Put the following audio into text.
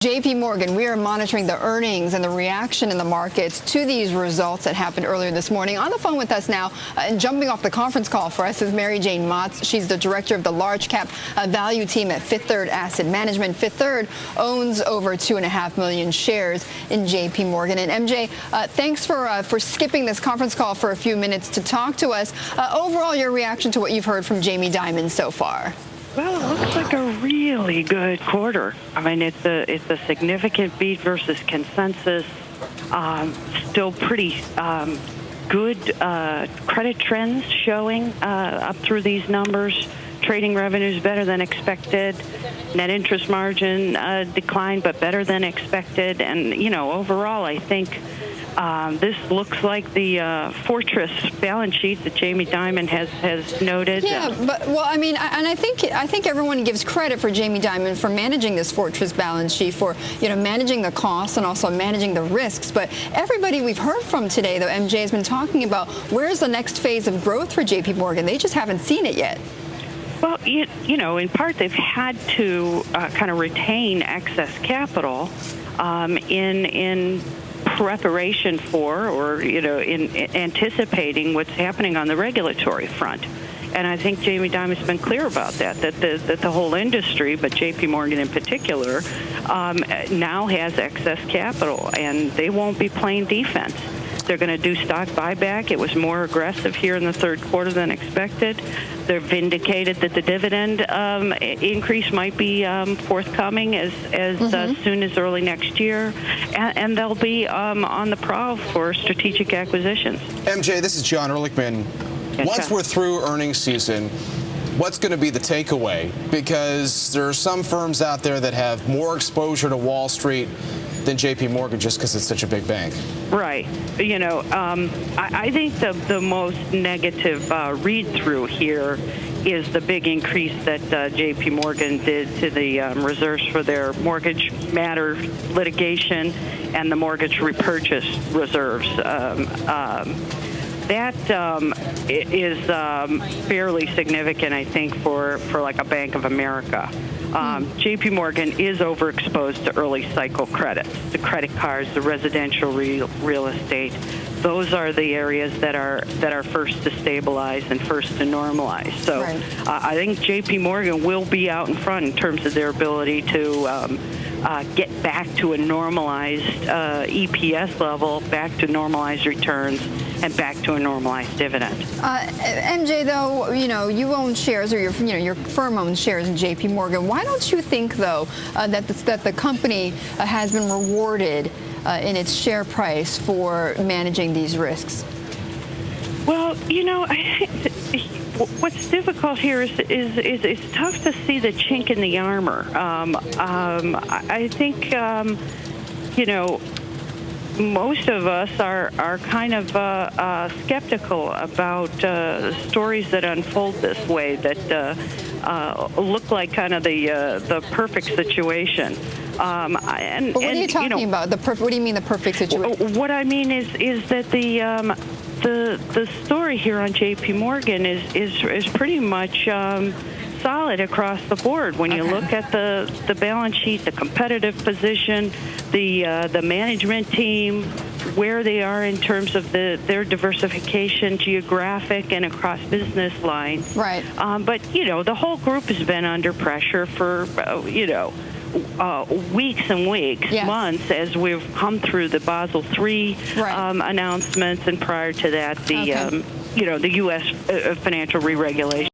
JPMorgan, we are monitoring the earnings and the reaction in the markets to these results that happened earlier this morning. On the phone with us now and jumping off the conference call for us is Mary Jane Motz. She's the director of the large cap value team at Fifth Third Asset Management. Fifth Third owns over 2.5 million shares in JPMorgan. And MJ, thanks for skipping this conference call for a few minutes to talk to us. Overall, your reaction to what you've heard from Jamie Dimon so far? Well, it looks like a really good quarter. I mean, it's a significant beat versus consensus. Still pretty good credit trends showing up through these numbers. Trading revenues better than expected. Net interest margin declined, but better than expected. And, you know, overall, I think this looks like the fortress balance sheet that Jamie Dimon has noted. Yeah, but well, I mean, and I think everyone gives credit for Jamie Dimon for managing this fortress balance sheet, for managing the costs and also managing the risks. But everybody we've heard from today, though, MJ, has been talking about where's the next phase of growth for JPMorgan. They just haven't seen it yet. Well, you know, in part they've had to kind of retain excess capital in preparation for, or in anticipating what's happening on the regulatory front. And I think Jamie Dimon's been clear about that the whole industry, but JPMorgan in particular, now has excess capital, and they won't be playing defense. They're going to do stock buyback. It was more aggressive here in the third quarter than expected. They've vindicated that the dividend increase might be forthcoming as soon as early next year, and they'll be on the prowl for strategic acquisitions. MJ, this is John Erlichman. Once we're through earnings season, what's going to be the takeaway? Because there are some firms out there that have more exposure to Wall Street than JPMorgan just because it's such a big bank. Right. I think the most negative read-through here is the big increase that JPMorgan did to the reserves for their mortgage matter litigation and the mortgage repurchase reserves. That is fairly significant, I think, for like a Bank of America. JPMorgan is overexposed to early cycle credits, the credit cards, the residential real estate. Those are the areas that are first to stabilize and first to normalize. So right. I think JPMorgan will be out in front in terms of their ability to get back to a normalized EPS level, back to normalized returns, and back to a normalized dividend. MJ, though, you own shares, or your firm owns shares in JPMorgan. Why don't you think, though, that the company has been rewarded in its share price for managing these risks? Well, what's difficult here is it's tough to see the chink in the armor. I think most of us are kind of skeptical about stories that unfold this way, that look like kind of the perfect situation. But what are you talking about? What do you mean the perfect situation? What I mean is that the story here on JPMorgan is pretty much solid across the board. When you look at the balance sheet, the competitive position, the management team, where they are in terms of their diversification, geographic and across business lines. Right. But the whole group has been under pressure for weeks and weeks, months, as we've come through the Basel III announcements, and prior to that, the U.S. Financial re-regulation.